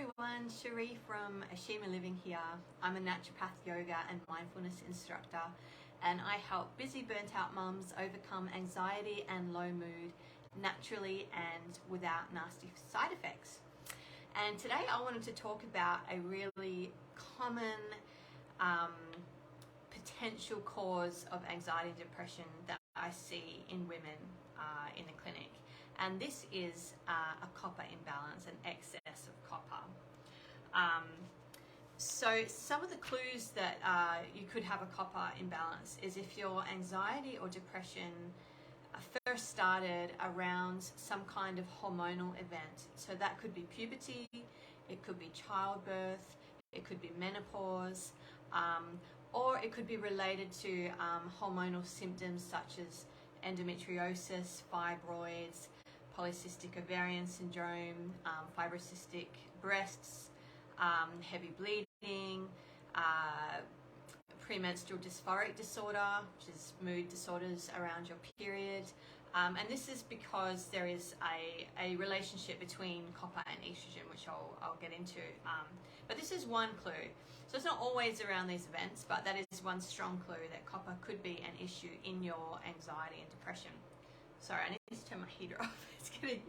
everyone, Cherie from Ashima Living here. I'm a naturopath, yoga and mindfulness instructor, and I help busy burnt out mums overcome anxiety and low mood naturally and without nasty side effects. And today I wanted to talk about a really common potential cause of anxiety and depression that I see in women in the clinic. And this is a copper imbalance, an excess of copper. So some of the clues that you could have a copper imbalance is if your anxiety or depression first started around some kind of hormonal event. So that could be puberty, it could be childbirth, it could be menopause, or it could be related to hormonal symptoms such as endometriosis, fibroids, polycystic ovarian syndrome, fibrocystic breasts, heavy bleeding, premenstrual dysphoric disorder, which is mood disorders around your period. And this is because there is a relationship between copper and estrogen, which I'll get into. But this is one clue. So it's not always around these events, but that is one strong clue that copper could be an issue in your anxiety and depression. Sorry, I need to turn my heater off. It's getting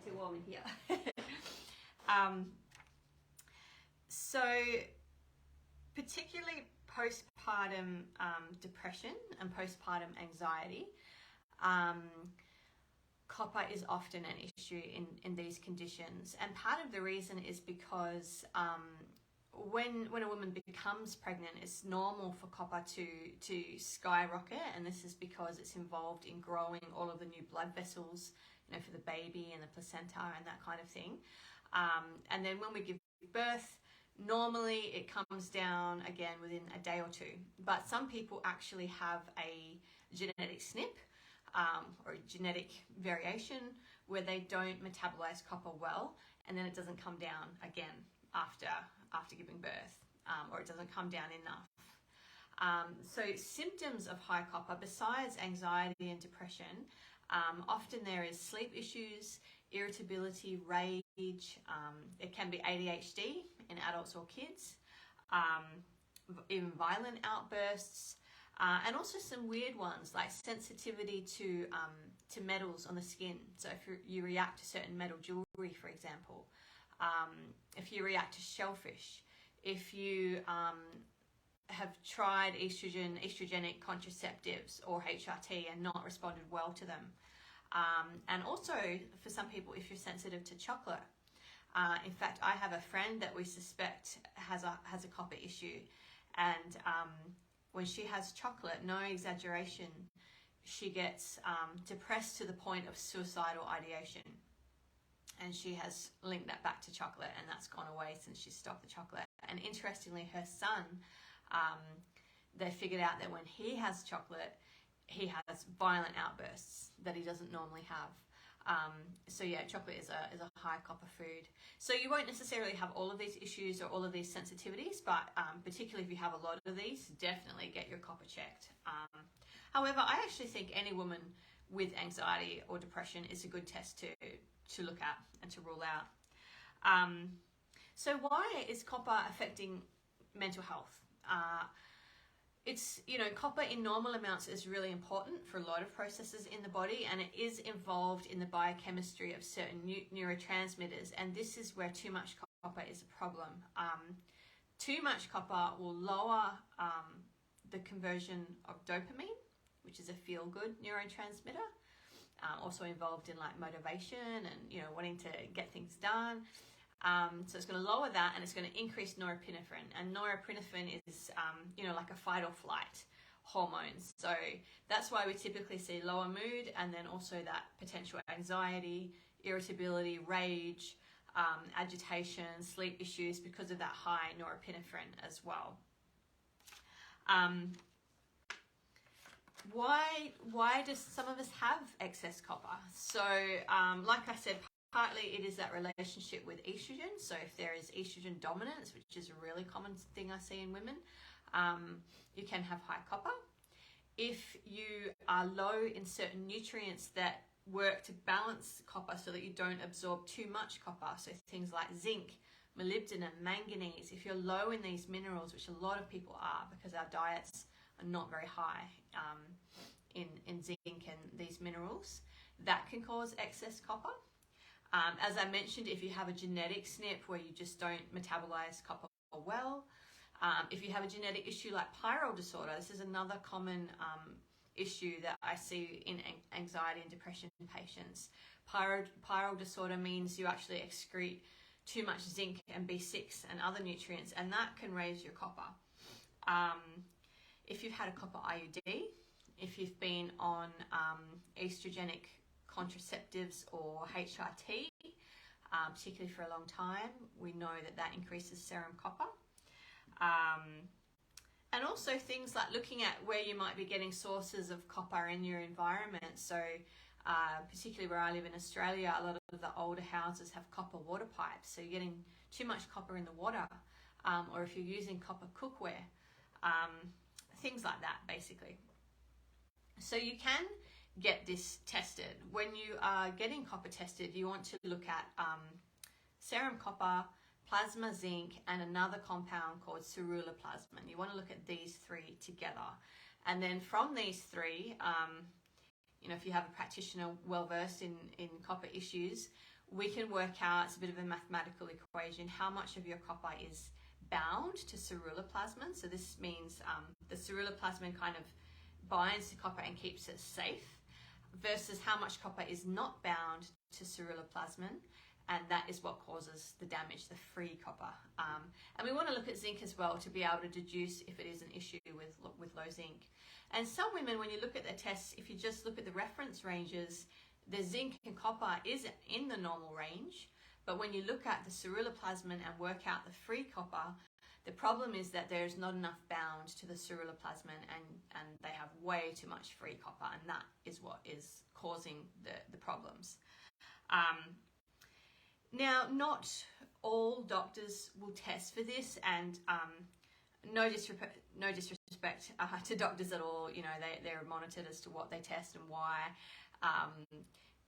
too warm in here. So particularly postpartum depression and postpartum anxiety, copper is often an issue in these conditions. And part of the reason is because when a woman becomes pregnant, it's normal for copper to skyrocket, and this is because it's involved in growing all of the new blood vessels, for the baby and the placenta and that kind of thing. And then when we give birth, normally it comes down again within a day or two. But some people actually have a genetic SNP or a genetic variation where they don't metabolize copper well, and then it doesn't come down again after giving birth, or it doesn't come down enough. So symptoms of high copper, besides anxiety and depression, often there is sleep issues, irritability, rage. It can be ADHD in adults or kids, even violent outbursts, and also some weird ones like sensitivity to metals on the skin. So if you react to certain metal jewelry, for example, if you react to shellfish, if you have tried estrogenic contraceptives or HRT and not responded well to them. And also for some people, if you're sensitive to chocolate. In fact, I have a friend that we suspect has a copper issue, and when she has chocolate, no exaggeration, she gets depressed to the point of suicidal ideation. And she has linked that back to chocolate, and that's gone away since she stopped the chocolate. And interestingly, her son, they figured out that when he has chocolate, he has violent outbursts that he doesn't normally have. So yeah, chocolate is a high copper food. So you won't necessarily have all of these issues or all of these sensitivities, but particularly if you have a lot of these, definitely get your copper checked. However, I actually think any woman with anxiety or depression is a good test to look at and to rule out. So why is copper affecting mental health? It's, copper in normal amounts is really important for a lot of processes in the body, and it is involved in the biochemistry of certain neurotransmitters, and this is where too much copper is a problem. Too much copper will lower the conversion of dopamine, which is a feel-good neurotransmitter, also involved in like motivation and, wanting to get things done. So it's going to lower that, and it's going to increase norepinephrine. And norepinephrine is, like a fight or flight hormone. So that's why we typically see lower mood, and then also that potential anxiety, irritability, rage, agitation, sleep issues because of that high norepinephrine as well. Why does some of us have excess copper? So like I said, partly it is that relationship with estrogen. So if there is estrogen dominance, which is a really common thing I see in women, you can have high copper. If you are low in certain nutrients that work to balance copper so that you don't absorb too much copper. So things like zinc, molybdenum, manganese. If you're low in these minerals, which a lot of people are because our diets are not very high in zinc and these minerals, that can cause excess copper. As I mentioned, if you have a genetic SNP where you just don't metabolize copper well, if you have a genetic issue like pyrrole disorder, this is another common issue that I see in anxiety and depression patients. Pyrrole disorder means you actually excrete too much zinc and B6 and other nutrients, and that can raise your copper. If you've had a copper IUD, if you've been on estrogenic contraceptives or HRT, particularly for a long time, we know that that increases serum copper. And also things like looking at where you might be getting sources of copper in your environment. So particularly where I live in Australia, a lot of the older houses have copper water pipes. So you're getting too much copper in the water, or if you're using copper cookware, things like that basically. So you can get this tested. When you are getting copper tested, you want to look at serum copper, plasma zinc, and another compound called ceruloplasmin. You want to look at these three together. And then from these three, if you have a practitioner well versed in copper issues, we can work out, it's a bit of a mathematical equation, how much of your copper is bound to ceruloplasmin. So this means the ceruloplasmin kind of binds to copper and keeps it safe, versus how much copper is not bound to ceruloplasmin, and that is what causes the damage, the free copper. And we want to look at zinc as well to be able to deduce if it is an issue with low zinc. And some women, when you look at their tests, if you just look at the reference ranges, the zinc and copper is in the normal range, but when you look at the ceruloplasmin and work out the free copper, the problem is that there's not enough bound to the ceruloplasmin, and they have way too much free copper, and that is what is causing the problems. Now, not all doctors will test for this, and no disrespect to doctors at all. You know, they're monitored as to what they test and why.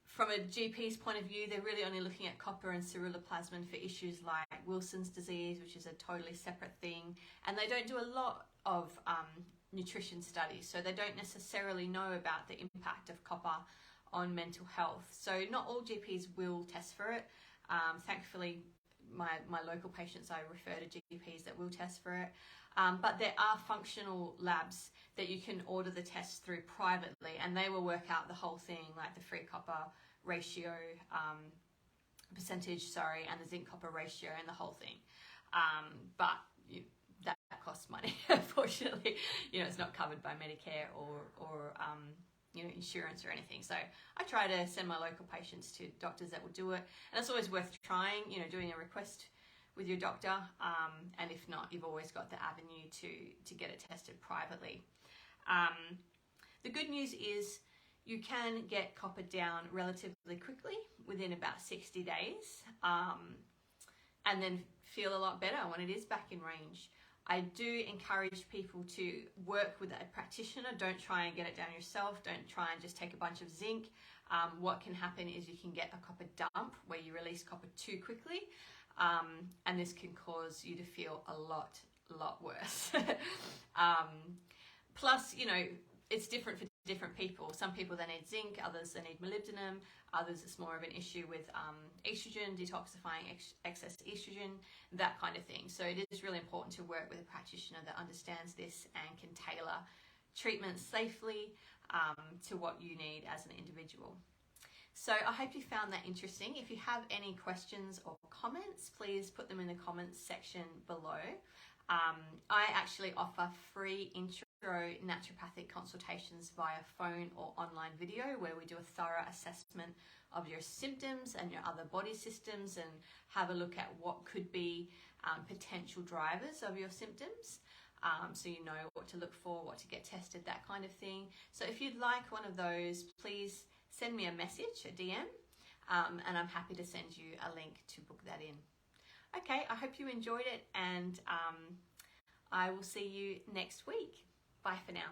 From a GP's point of view, they're really only looking at copper and ceruloplasmin for issues like Wilson's disease, which is a totally separate thing. And they don't do a lot of nutrition studies, so they don't necessarily know about the impact of copper on mental health. So not all GPs will test for it. Thankfully, my local patients, I refer to GPs that will test for it. But there are functional labs that you can order the tests through privately, and they will work out the whole thing, like the free copper ratio, percentage, and the zinc copper ratio and the whole thing. But that costs money, unfortunately. It's not covered by Medicare or insurance or anything. So I try to send my local patients to doctors that will do it, and it's always worth trying, doing a request with your doctor, and if not, you've always got the avenue to get it tested privately. The good news is you can get copper down relatively quickly, within about 60 days, and then feel a lot better when it is back in range. I do encourage people to work with a practitioner. Don't try and get it down yourself. Don't try and just take a bunch of zinc. What can happen is you can get a copper dump where you release copper too quickly, and this can cause you to feel a lot worse. Plus, it's different for different people. Some people, they need zinc, others they need molybdenum, others it's more of an issue with estrogen, detoxifying excess estrogen, that kind of thing. So it is really important to work with a practitioner that understands this and can tailor treatments safely to what you need as an individual. So I hope you found that interesting. If you have any questions or comments, please put them in the comments section below. I actually offer free intro naturopathic consultations via phone or online video, where we do a thorough assessment of your symptoms and your other body systems and have a look at what could be potential drivers of your symptoms. So you know what to look for, what to get tested, that kind of thing. So if you'd like one of those, please send me a message, a DM, and I'm happy to send you a link to book that in. Okay, I hope you enjoyed it, and I will see you next week. Bye for now.